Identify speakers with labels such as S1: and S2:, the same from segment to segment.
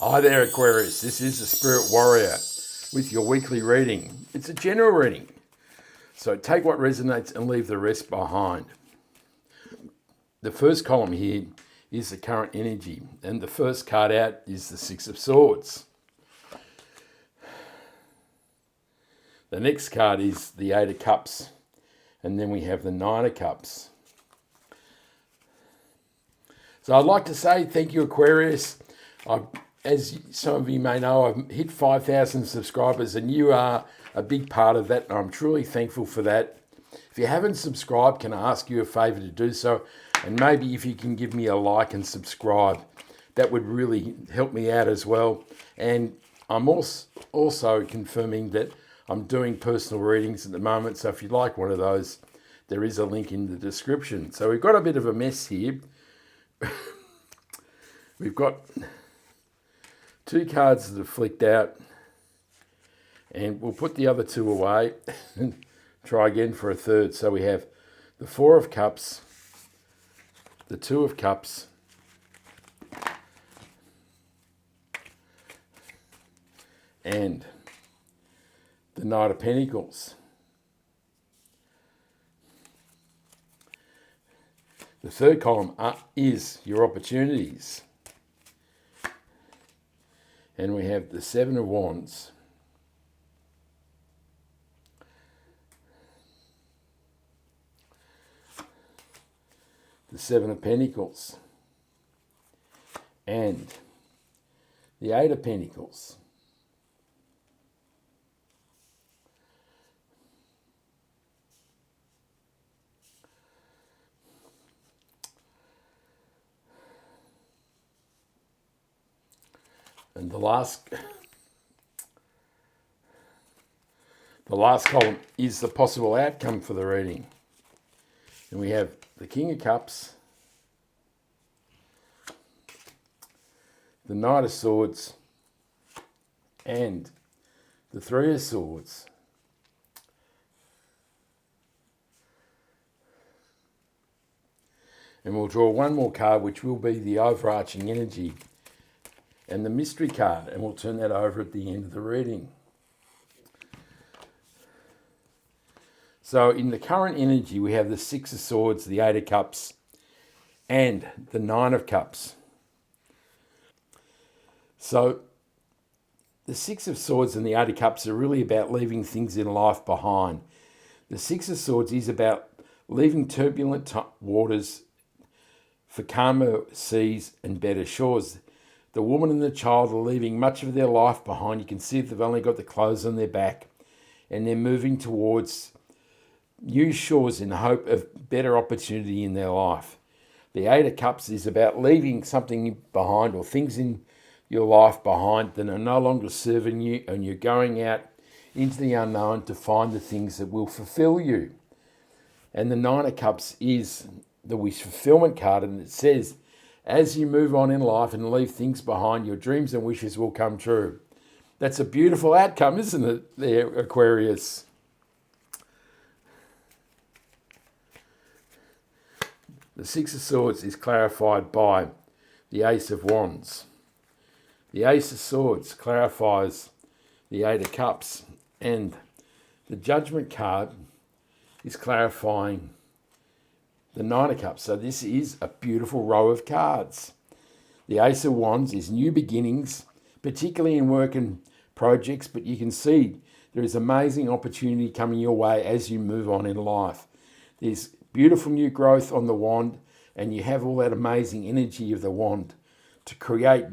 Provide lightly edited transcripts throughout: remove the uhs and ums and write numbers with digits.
S1: Hi there, Aquarius. This is the Spirit Warrior with your weekly reading. It's a general reading, so take what resonates and leave the rest behind. The first column here is the current energy, and the first card out is the Six of Swords. The next card is the Eight of Cups, and then we have the Nine of Cups. So I'd like to say thank you, Aquarius. As some of you may know, I've hit 5,000 subscribers, and you are a big part of that, and I'm truly thankful for that. If you haven't subscribed, can I ask you a favour to do so? And maybe if you can give me a like and subscribe, that would really help me out as well. And I'm also confirming that I'm doing personal readings at the moment, so if you'd like one of those, there is a link in the description. So we've got a bit of a mess here. We've got two cards that have flicked out, and we'll put the other two away and try again for a third. So we have the Four of Cups, the Two of Cups, and the Knight of Pentacles. The third column is your opportunities. And we have the Seven of Wands, the Seven of Pentacles, and the Eight of Pentacles. And the last column is the possible outcome for the reading. And we have the King of Cups, the Knight of Swords, and the Three of Swords. And we'll draw one more card, which will be the overarching energy and the mystery card, and we'll turn that over at the end of the reading. So in the current energy, we have the Six of Swords, the Eight of Cups, and the Nine of Cups. So the Six of Swords and the Eight of Cups are really about leaving things in life behind. The Six of Swords is about leaving turbulent waters for calmer seas and better shores. The woman and the child are leaving much of their life behind. You can see they've only got the clothes on their back, and they're moving towards new shores in the hope of better opportunity in their life. The Eight of Cups is about leaving something behind, or things in your life behind that are no longer serving you, and you're going out into the unknown to find the things that will fulfill you. And the Nine of Cups is the wish fulfillment card, and it says, as you move on in life and leave things behind, your dreams and wishes will come true. That's a beautiful outcome, isn't it, there, Aquarius? The Six of Swords is clarified by the Ace of Wands. The Ace of Swords clarifies the Eight of Cups, and the Judgment card is clarifying the Nine of Cups. So this is a beautiful row of cards. The Ace of Wands is new beginnings, particularly in work and projects, but you can see there is amazing opportunity coming your way as you move on in life. There's beautiful new growth on the wand, and you have all that amazing energy of the wand to create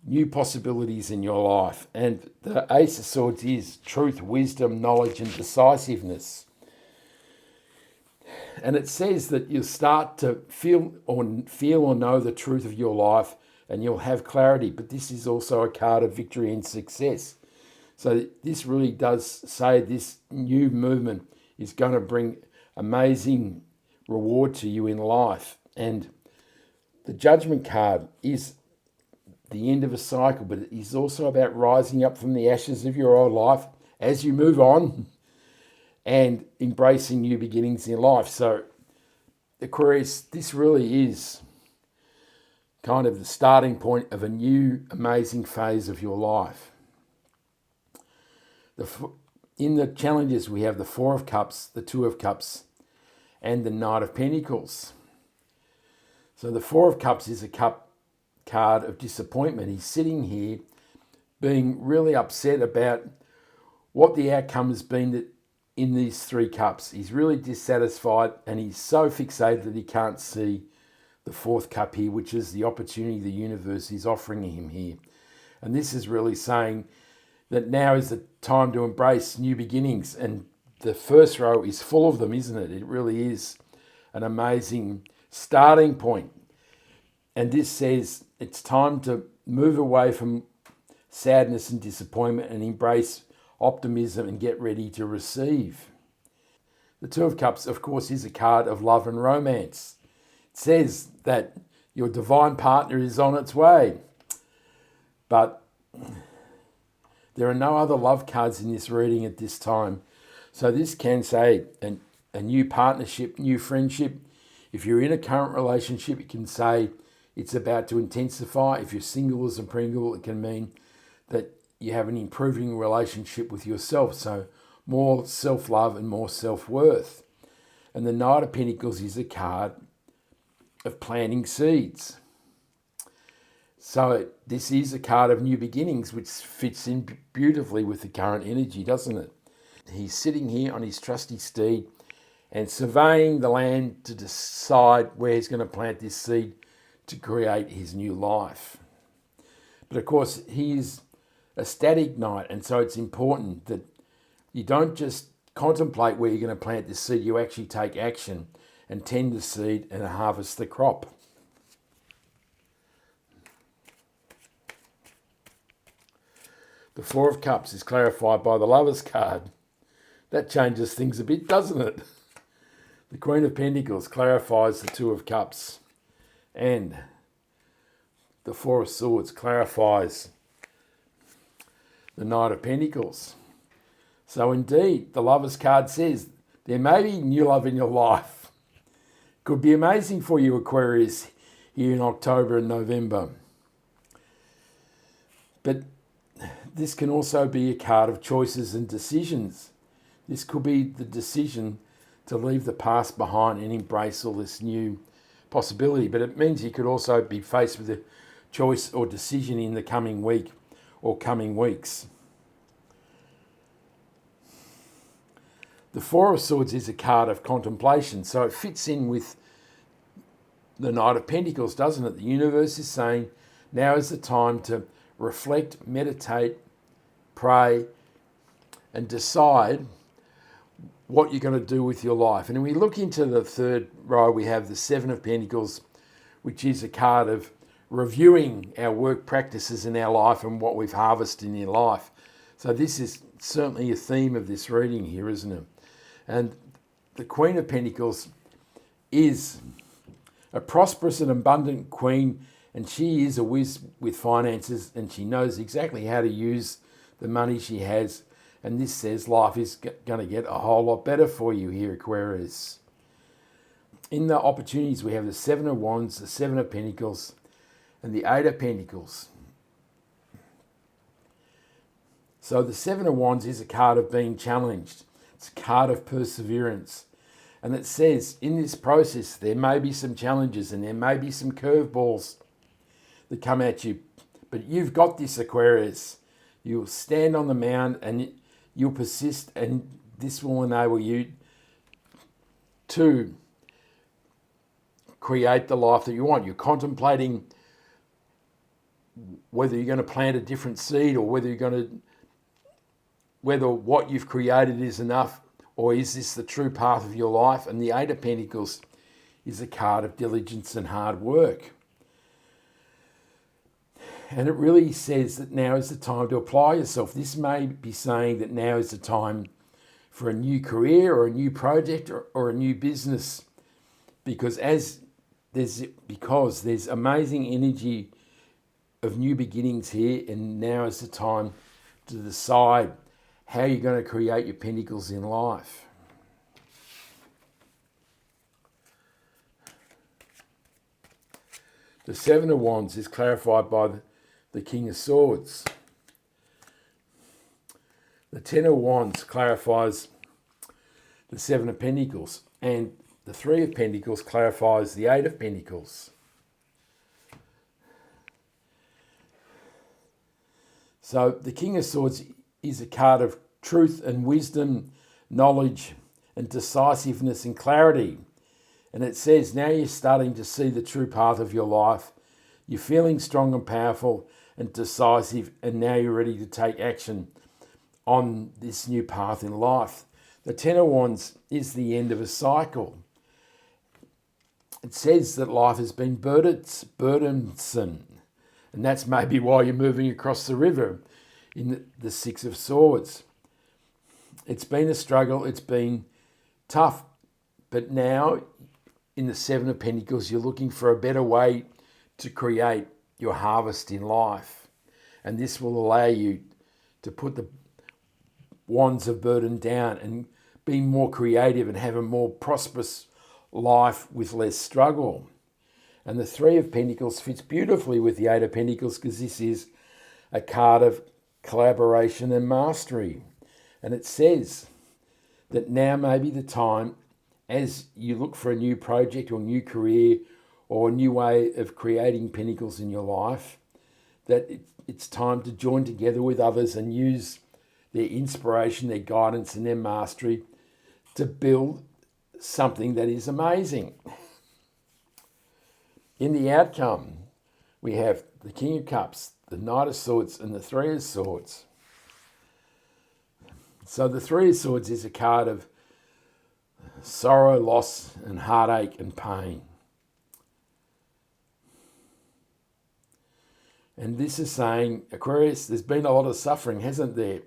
S1: new possibilities in your life. And the Ace of Swords is truth, wisdom, knowledge, and decisiveness. And it says that you'll start to feel or know the truth of your life, and you'll have clarity. But this is also a card of victory and success. So this really does say this new movement is going to bring amazing reward to you in life. And the Judgment card is the end of a cycle, but it is also about rising up from the ashes of your old life as you move on and embracing new beginnings in life. So, Aquarius, this really is kind of the starting point of a new amazing phase of your life. In the challenges, we have the Four of Cups, the Two of Cups, and the Knight of Pentacles. So the Four of Cups is a card of disappointment. He's sitting here being really upset about what the outcome has been in these three cups. He's really dissatisfied, and he's so fixated that he can't see the fourth cup here, which is the opportunity the universe is offering him here. And this is really saying that now is the time to embrace new beginnings. And the first row is full of them, isn't it? It really is an amazing starting point. And this says it's time to move away from sadness and disappointment and embrace optimism and get ready to receive. The Two of Cups, of course, is a card of love and romance. It says that your divine partner is on its way. But there are no other love cards in this reading at this time. So this can say a new partnership, new friendship. If you're in a current relationship, it can say it's about to intensify. If you're single as a Pringle, it can mean that you have an improving relationship with yourself. So more self-love and more self-worth. And the Knight of Pentacles is a card of planting seeds. So this is a card of new beginnings, which fits in beautifully with the current energy, doesn't it? He's sitting here on his trusty steed and surveying the land to decide where he's going to plant this seed to create his new life. But of course, he is a static knight, and so it's important that you don't just contemplate where you're going to plant this seed, you actually take action and tend the seed and harvest the crop. The Four of Cups is clarified by the Lover's card. That changes things a bit, doesn't it? The Queen of Pentacles clarifies the Two of Cups. And the Four of Swords clarifies the Knight of Pentacles. So indeed, the Lover's card says there may be new love in your life. Could be amazing for you, Aquarius, here in October and November. But this can also be a card of choices and decisions. This could be the decision to leave the past behind and embrace all this new possibility. But it means you could also be faced with a choice or decision in the coming week or coming weeks. The Four of Swords is a card of contemplation, so it fits in with the Knight of Pentacles, doesn't it? The universe is saying now is the time to reflect, meditate, pray, and decide what you're going to do with your life. And when we look into the third row, we have the Seven of Pentacles, which is a card of reviewing our work practices in our life and what we've harvested in our life. So this is certainly a theme of this reading here, isn't it? And the Queen of Pentacles is a prosperous and abundant queen, and she is a whiz with finances, and she knows exactly how to use the money she has. And this says life is going to get a whole lot better for you here, Aquarius. In the opportunities, we have the Seven of Wands, the Seven of Pentacles, and the Eight of Pentacles. So the Seven of Wands is a card of being challenged. It's a card of perseverance. And it says in this process, there may be some challenges and there may be some curveballs that come at you. But you've got this, Aquarius. You'll stand on the mound and you'll persist, and this will enable you to create the life that you want. You're contemplating whether you're going to plant a different seed or whether what you've created is enough, or is this the true path of your life? And the Eight of Pentacles is a card of diligence and hard work. And it really says that now is the time to apply yourself. This may be saying that now is the time for a new career or a new project or a new business, because there's amazing energy of new beginnings here, and now is the time to decide how you're going to create your pentacles in life. The Seven of Wands is clarified by the King of Swords. The Ten of Wands clarifies the Seven of Pentacles. And the Three of Pentacles clarifies the Eight of Pentacles. So the King of Swords is a card of truth and wisdom, knowledge and decisiveness and clarity. And it says now you're starting to see the true path of your life. You're feeling strong and powerful and decisive, and now you're ready to take action on this new path in life. The Ten of Wands is the end of a cycle. It says that life has been burdensome, and that's maybe why you're moving across the river in the Six of Swords. It's been a struggle, it's been tough, but now in the Seven of Pentacles, you're looking for a better way to create your harvest in life. And this will allow you to put the wands of burden down and be more creative and have a more prosperous life with less struggle. And the Three of Pentacles fits beautifully with the Eight of Pentacles because this is a card of collaboration and mastery. And it says that now may be the time, as you look for a new project or new career or a new way of creating pentacles in your life, that it's time to join together with others and use their inspiration, their guidance and their mastery to build something that is amazing. In the outcome, we have the King of Cups, the Knight of Swords and the Three of Swords. So the Three of Swords is a card of sorrow, loss and heartache and pain. And this is saying, Aquarius, there's been a lot of suffering, hasn't there?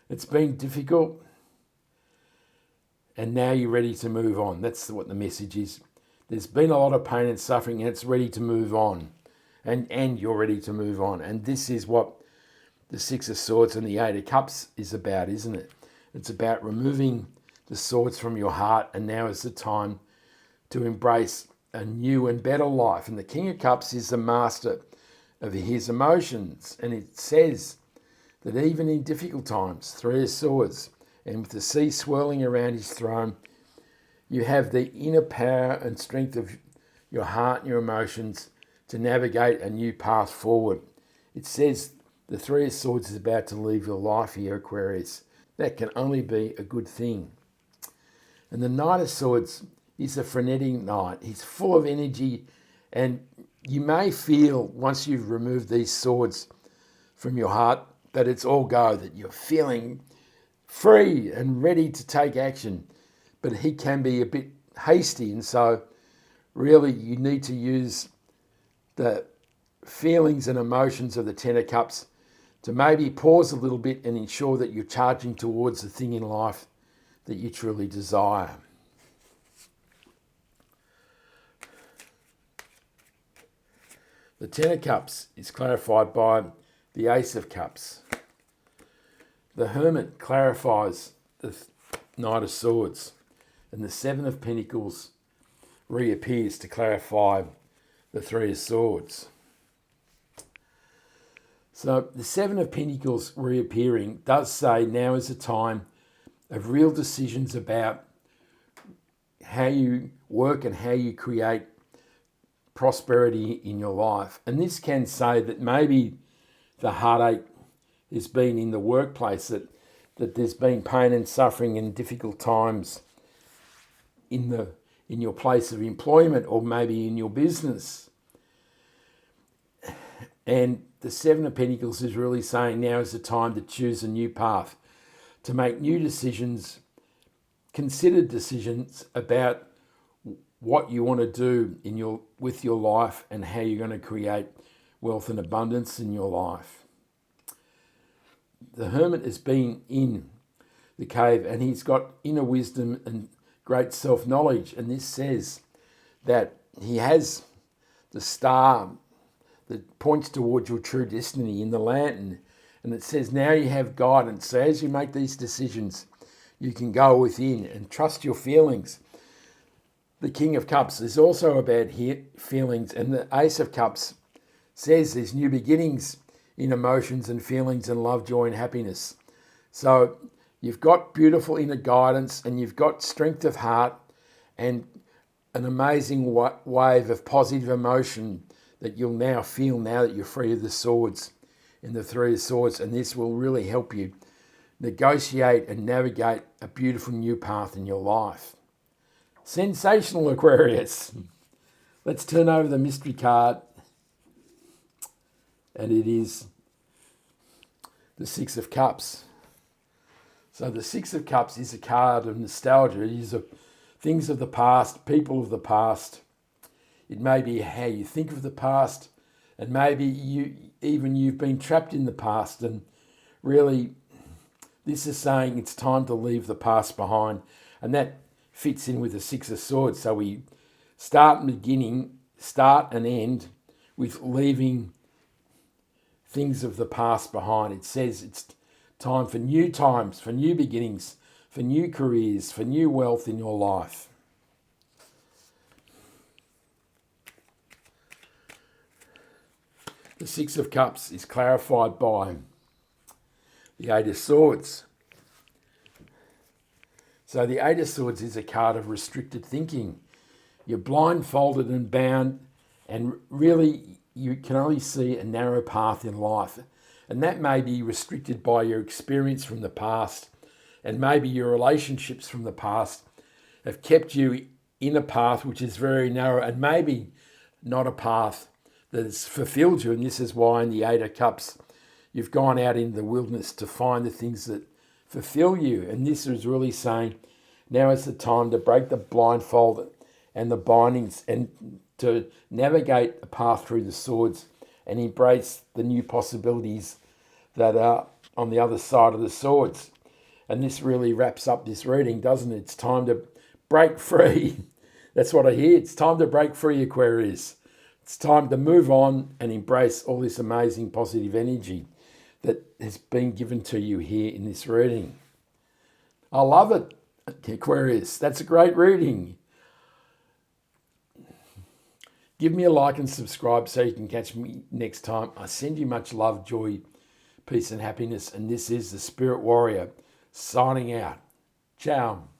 S1: It's been difficult. And now you're ready to move on. That's what the message is. There's been a lot of pain and suffering and it's ready to move on. And you're ready to move on. And this is what the Six of Swords and the Eight of Cups is about, isn't it? It's about removing the swords from your heart, and now is the time to embrace a new and better life. And the King of Cups is the master of his emotions. And it says that even in difficult times, Three of Swords, and with the sea swirling around his throne, you have the inner power and strength of your heart and your emotions to navigate a new path forward. It says the Three of Swords is about to leave your life here, Aquarius. That can only be a good thing. And the Knight of Swords is a frenetic knight. He's full of energy, and you may feel, once you've removed these swords from your heart, that it's all go, that you're feeling free and ready to take action. But he can be a bit hasty, and so really you need to use the feelings and emotions of the Ten of Cups to maybe pause a little bit and ensure that you're charging towards the thing in life that you truly desire. The Ten of Cups is clarified by the Ace of Cups. The Hermit clarifies the Knight of Swords, and the Seven of Pentacles reappears to clarify the Three of Swords. So the Seven of Pentacles reappearing does say now is the time of real decisions about how you work and how you create prosperity in your life. And this can say that maybe the heartache has been in the workplace, that there's been pain and suffering and difficult times in your place of employment or maybe in your business. And the Seven of Pentacles is really saying now is the time to choose a new path, to make new decisions, considered decisions about what you want to do with your life and how you're going to create wealth and abundance in your life. The Hermit has been in the cave and he's got inner wisdom and great self-knowledge, and this says that he has the star that points towards your true destiny in the lantern. And it says now you have guidance. So as you make these decisions, you can go within and trust your feelings. The King of Cups is also about feelings, and the Ace of Cups says there's new beginnings in emotions and feelings and love, joy and happiness. So you've got beautiful inner guidance, and you've got strength of heart and an amazing wave of positive emotion that you'll now feel now that you're free of the swords in the Three of Swords, and this will really help you negotiate and navigate a beautiful new path in your life. Sensational, Aquarius. Let's turn over the mystery card, and it is the Six of Cups. So the Six of Cups is a card of nostalgia. It is things of the past, people of the past. It may be how you think of the past, and maybe you've been trapped in the past, and really this is saying it's time to leave the past behind, and that fits in with the Six of Swords. So we start and end with leaving things of the past behind. It says it's time for new times, for new beginnings, for new careers, for new wealth in your life. The Six of Cups is clarified by the Eight of Swords. So the Eight of Swords is a card of restricted thinking. You're blindfolded and bound, and really you can only see a narrow path in life. And that may be restricted by your experience from the past, and maybe your relationships from the past have kept you in a path which is very narrow, and maybe not a path that has fulfilled you. And this is why in the Eight of Cups, you've gone out in the wilderness to find the things that fulfill you. And this is really saying now is the time to break the blindfold and the bindings and to navigate a path through the swords and embrace the new possibilities that are on the other side of the swords. And this really wraps up this reading, doesn't it? It's time to break free. That's what I hear. It's time to break free, Aquarius. It's time to move on and embrace all this amazing positive energy that has been given to you here in this reading. I love it, Aquarius. That's a great reading. Give me a like and subscribe so you can catch me next time. I send you much love, joy, peace and happiness. And this is the Spirit Warrior signing out. Ciao.